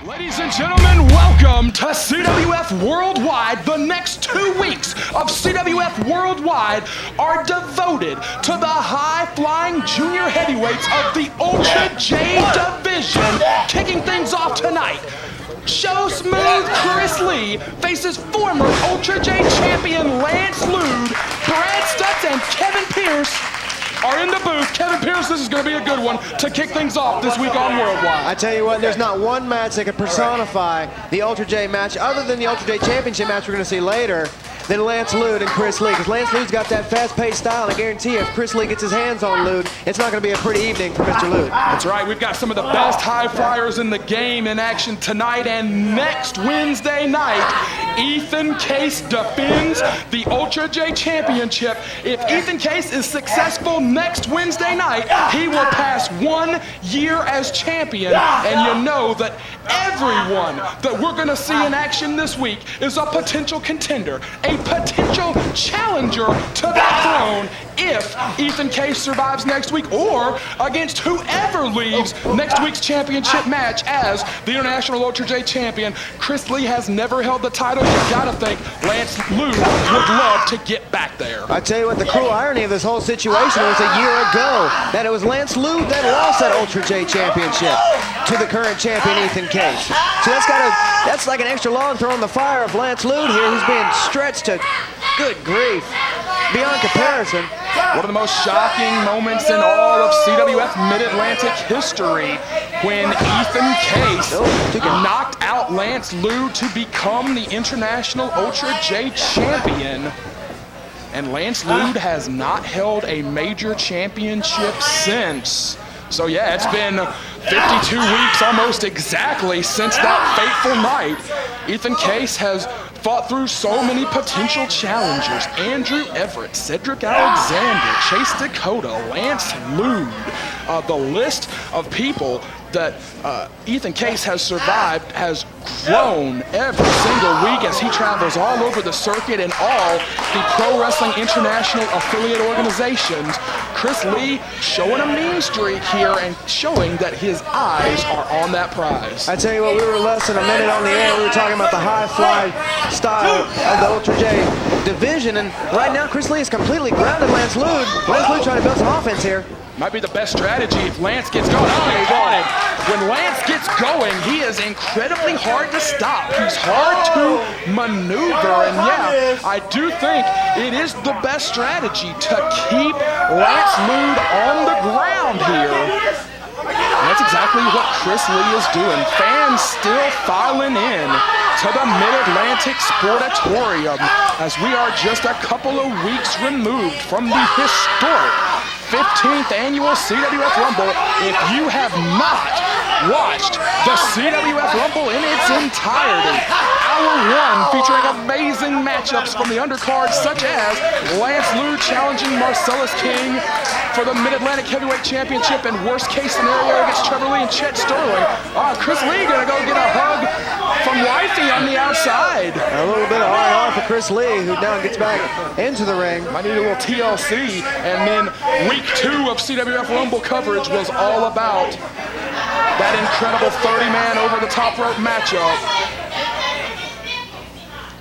Ladies and gentlemen, welcome to CWF Worldwide. The next 2 weeks of CWF Worldwide are devoted to the high-flying junior heavyweights of the Ultra J division. Kicking things off tonight, Show Smooth Chris Lee faces former Ultra J champion Lance Lude. Brad Stutts and Kevin Pierce are in the booth. Kevin Pierce, this is going to be a good one to kick things off this week on Worldwide. I tell you what, there's not one match that can personify the Ultra J match other than the Ultra J Championship match we're going to see later than Lance Lude and Chris Lee. Because Lance Lude's got that fast-paced style, and I guarantee you, if Chris Lee gets his hands on Lude, it's not going to be a pretty evening for Mr. Lude. That's right. We've got some of the best high flyers in the game in action tonight, and next Wednesday night, Ethan Case defends the Ultra J Championship. If Ethan Case is successful next Wednesday night, he will pass 1 year as champion, and you know that everyone that we're going to see in action this week is a potential contender, a potential challenger to that throne if Ethan Case survives next week, or against whoever leaves next week's championship match as the International Ultra J champion. Chris Lee has never held the title. You gotta think Lance Lude would love to get back there. I tell you what, the cruel irony of this whole situation was a year ago that it was Lance Lude that lost that Ultra J championship to the current champion Ethan Case. So that's like an extra log thrown in the fire of Lance Lude here, who's being stretched to, good grief, beyond comparison. One of the most shocking moments in all of CWF Mid-Atlantic history when Ethan Case knocked out Lance Lude to become the International Ultra J champion. And Lance Lude has not held a major championship since. So yeah, it's been 52 weeks almost exactly since that fateful night. Ethan Case has fought through so many potential challengers: Andrew Everett, Cedric Alexander, Chase Dakota, Lance Lude. The list of people that Ethan Case has survived has grown every single week as he travels all over the circuit and all the Pro Wrestling International affiliate organizations. Chris Lee showing a mean streak here and showing that his eyes are on that prize. I tell you what, we were less than a minute on the air. We were talking about the high fly style of the Ultra J division, and right now Chris Lee is completely grounded Lance Lude. Lance Lude trying to build some offense here. Might be the best strategy if Lance gets going. When Lance gets going, he is incredibly hard to stop. He's hard to maneuver, and yeah, I do think it is the best strategy to keep Lance Lude on the ground here. And that's exactly what Chris Lee is doing. Fans still filing in to the Mid-Atlantic Sportatorium as we are just a couple of weeks removed from the historic 15th annual CWF Rumble. If you have not watched the CWF Rumble in its entirety, Hour 1 featuring amazing matchups from the undercard, such as Lance Lude challenging Marcellus King for the Mid-Atlantic Heavyweight Championship, and worst case scenario against Trevor Lee and Chet Sterling. Chris Lee gonna go get a hug from Wifey on the outside. A little bit of R&R for Chris Lee, who now gets back into the ring. Might need a little TLC. And then week 2 of CWF Rumble coverage was all about that incredible 30-man over-the-top rope matchup.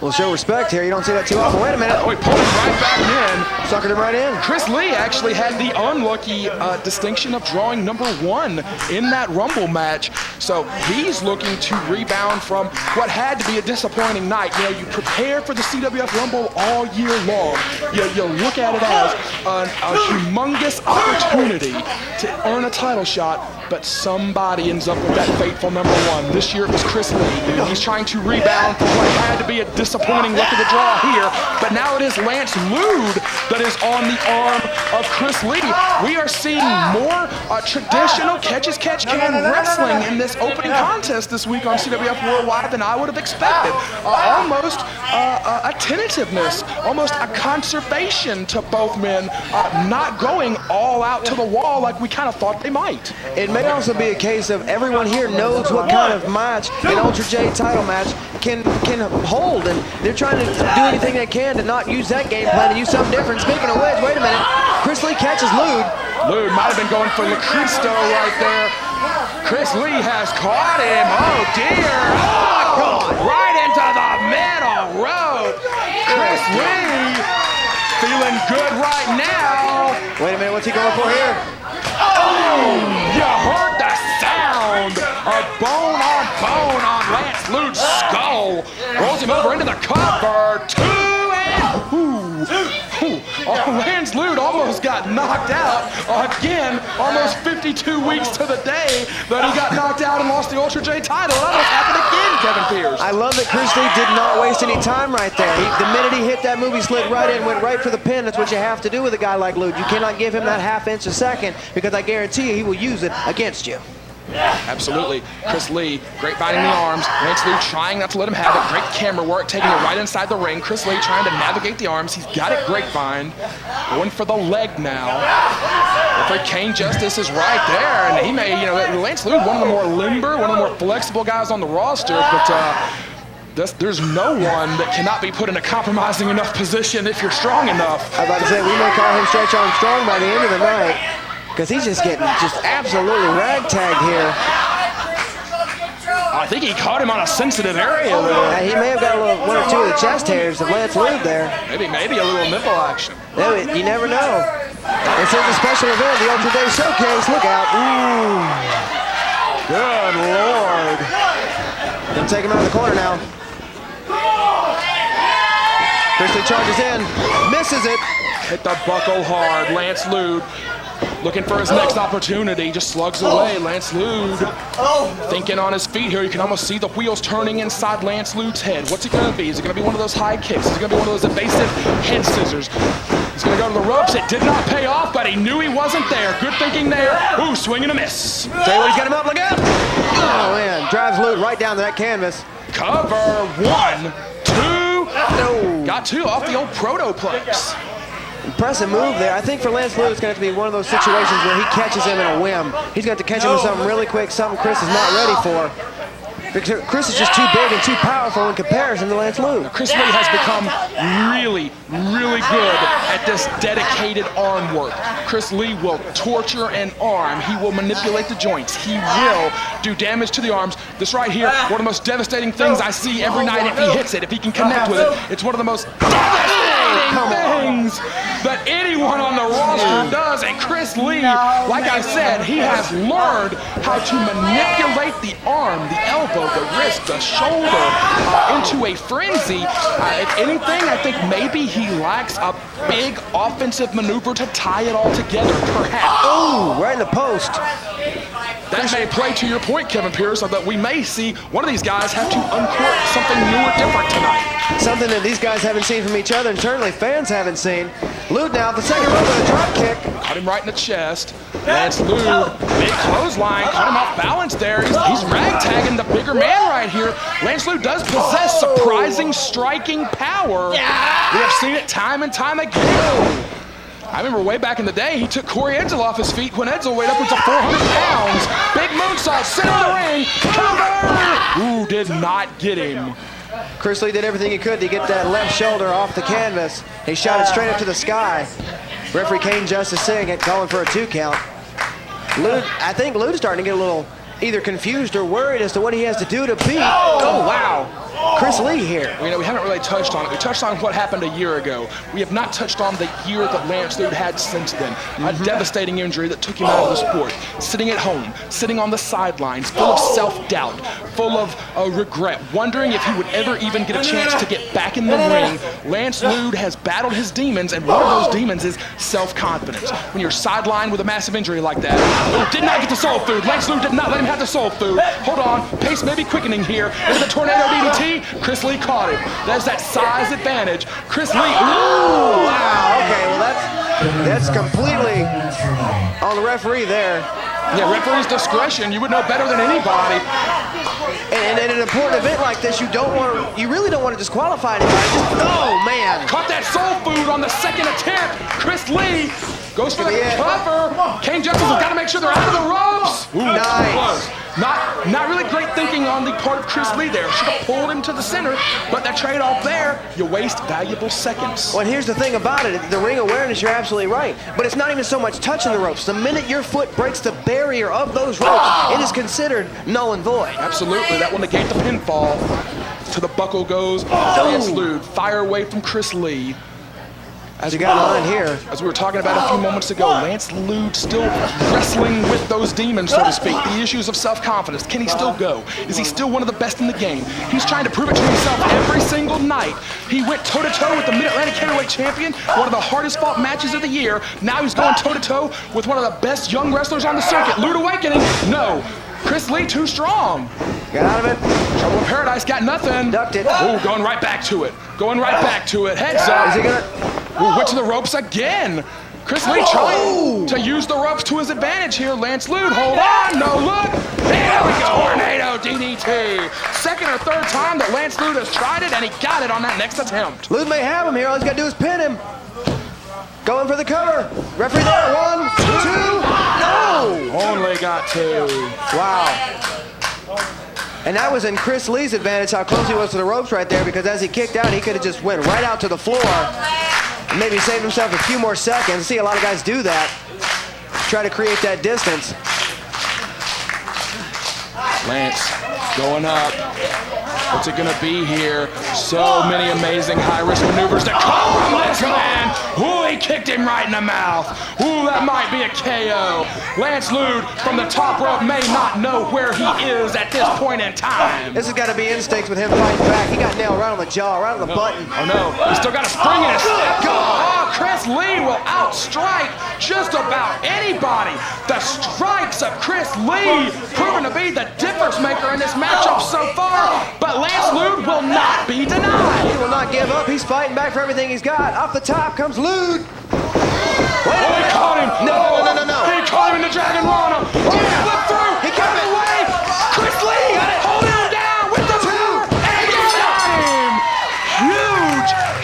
We'll show respect here. You don't see that too often. Wait a minute. Oh, he pulled him right back in. Suckered him right in. Chris Lee actually had the unlucky distinction of drawing number 1 in that Rumble match. So he's looking to rebound from what had to be a disappointing night. You know, you prepare for the CWF Rumble all year long. You look at it as a humongous opportunity to earn a title shot, but somebody ends up with that fateful number 1. This year it was Chris Lee. He's trying to rebound from what had to be a disappointing look at the draw here, but now it is Lance Lude that is on the arm of Chris Lee. We are seeing more traditional catch-as-catch-can wrestling in this opening contest this week on CWF Worldwide than I would have expected. Almost a tentativeness, almost a conservation to both men, not going all out to the wall like we kind of thought they might. It may also be a case of everyone here knows what kind of match an Ultra J title match can hold, and they're trying to do anything they can to not use that game plan and use something different. Speaking of which, wait a minute, Chris Lee catches Lude. Lude might have been going for La Cristo right there. Chris Lee has caught him. Oh dear, bone on Lance Lude's skull. Rolls him over into the cover. 2 and Lance Lude almost got knocked out again. Almost 52 weeks to the day that he got knocked out and lost the Ultra J title. It almost happened again, Kevin Pierce. I love that Chris Lee did not waste any time right there. The minute he hit that move, he slid right in, went right for the pin. That's what you have to do with a guy like Lude. You cannot give him that half inch a second, because I guarantee you he will use it against you. Absolutely. Chris Lee, great biting the arms. Lance Lude trying not to let him have it. Great camera work, taking it right inside the ring. Chris Lee trying to navigate the arms. He's got it grapevine. Going for the leg now. Referee Kane Justice is right there. And he may, Lance Lude, one of the more limber, one of the more flexible guys on the roster, but there's no one that cannot be put in a compromising enough position if you're strong enough. I was about to say, we may call him Stretch Armstrong by the end of the night, because he's just getting absolutely ragtagged here. I think he caught him on a sensitive area there. He may have got one or two of the chest hairs of Lance Lude there. Maybe a little nipple action. You never know. This is a special event, the Ultra Day Showcase. Look out. Ooh. Good Lord. Gonna take him out of the corner now. Chris Lee charges in, misses it. Hit the buckle hard. Lance Lude looking for his next opportunity, just slugs away. Lance Lude thinking on his feet here. You can almost see the wheels turning inside Lance Lude's head. What's it going to be? Is it going to be one of those high kicks? Is it going to be one of those evasive head scissors? He's going to go to the ropes. It did not pay off, but he knew he wasn't there. Good thinking there. Ooh, swing and a miss. Taylor's got him up, look out. Oh, man, drives Lude right down to that canvas. Cover, 1, 2. No. Got 2 off the old protoplex. Impressive move there. I think for Lance Lude, it's going to be one of those situations where he catches him in a whim. He's going to have to catch him with something really quick, something Chris is not ready for. Because Chris is just too big and too powerful in comparison to Lance Lude. Chris Lee has become really, really good at this dedicated arm work. Chris Lee will torture an arm. He will manipulate the joints. He will do damage to the arms. This right here, one of the most devastating things I see every night if he hits it, if he can connect with it. It's one of the most devastating things that anyone on the roster does. And Chris Lee, like I said, he has learned how to manipulate the arm, the elbow, the wrist, the shoulder into a frenzy. If anything, I think maybe he lacks a big offensive maneuver to tie it all together, perhaps. Oh, right in the post. That may play to your point, Kevin Pierce, that we may see one of these guys have to uncork something new or different tonight. Something that these guys haven't seen from each other, and certainly fans haven't seen. Lude now, the second row with a drop kick. Caught him right in the chest. Lance Lude, big clothesline, caught him off balance there. He's ragtagging the bigger man right here. Lance Lude does possess surprising striking power. We have seen it time and time again. I remember way back in the day, he took Corey Edsel off his feet when Edsel weighed upwards of 400 pounds. Big moonsault, center of the ring, cover! Ooh, did not get him. Chris Lee did everything he could to get that left shoulder off the canvas. He shot it straight up to the sky. Referee Kane Justice seeing it, calling for a 2 count. Lude, I think Lude is starting to get a little either confused or worried as to what he has to do to beat. Oh, wow. Chris Lee here. We haven't really touched on it. We touched on what happened a year ago. We have not touched on the year that Lance Lude had since then. A devastating injury that took him out of the sport. Sitting at home, sitting on the sidelines, full of self-doubt, full of regret, wondering if he would ever even get a chance to get back in the ring. Lance Lude has battled his demons, and one of those demons is self-confidence. When you're sidelined with a massive injury like that, Lude did not get the soul food. Lance Lude did not let him have the soul food. Hold on, pace may be quickening here. Into the tornado DDT. Chris Lee caught him. There's that size advantage. Chris Lee, ooh! Wow, okay, well that's completely on the referee there. Yeah, referee's discretion. You would know better than anybody. And in an important event like this, you really don't want to disqualify anybody. Oh, man. Caught that soul food on the second attempt. Chris Lee goes for the cover. Kane Justice has got to make sure they're out of the ropes. Ooh, nice. Not really great thinking on the part of Chris Lee there. Should have pulled him to the center, but that trade-off there, you waste valuable seconds. Well, here's the thing about it. The ring awareness, you're absolutely right. But it's not even so much touching the ropes. The minute your foot breaks the barrier of those ropes, it is considered null and void. Absolutely. That will negate the pinfall. To the buckle goes Lance Lude. Fire away from Chris Lee. As you got in mind here. As we were talking about a few moments ago, Lance Lude still wrestling with those demons, so to speak, the issues of self-confidence. Can he still go? Is he still one of the best in the game? He's trying to prove it to himself every single night. He went toe-to-toe with the Mid-Atlantic Heavyweight Champion, one of the hardest fought matches of the year. Now he's going toe-to-toe with one of the best young wrestlers on the circuit. Lude awakening? No. Chris Lee too strong. Got out of it. Trouble in Paradise got nothing. Ducked it. Ooh, going right back to it. Going right back to it. Heads up. Is he gonna? Ooh, went to the ropes again. Chris Lee trying to use the ropes to his advantage here. Lance Lude, hold on, no look. There we go, Tornado DDT. Second or third time that Lance Lude has tried it, and he got it on that next attempt. Lude may have him here. All he's got to do is pin him. Going for the cover. Referee there. 1, 2. No. Only got 2. Wow. And that was in Chris Lee's advantage, how close he was to the ropes right there, because as he kicked out, he could have just went right out to the floor and maybe saved himself a few more seconds. See a lot of guys do that. Try to create that distance. Lance going up. What's it gonna be here? So many amazing high-risk maneuvers that come from this man. Ooh, he kicked him right in the mouth. Ooh, that might be a KO. Lance Lude from the top rope may not know where he is at this point in time. This has got to be instincts with him fighting back. He got nailed right on the jaw, right on the button. Oh no, he's still got a spring in his step. Oh, Chris Lee will outstrike just about anybody. The strikes of Chris Lee proven to be the difference maker in this matchup so far, but Lance Lude will not be denied. He will not give up. He's fighting back for everything he's got. Off the top comes Lude. Oh, he caught him. No. He caught him in the Dragon Rana. Oh, he flipped through. He got it it. away. Chris Lee holding him down with the 2. And he got him.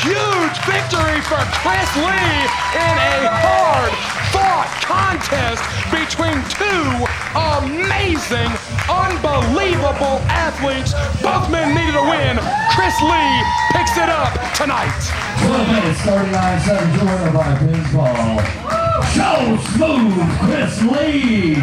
Huge victory for Chris Lee in a hard-fought contest between 2 amazing, unbelievable athletes. Both men needed a win. Chris Lee picks it up tonight. 12 minutes, 39-7 winner by pinfall. So smooth, Chris Lee.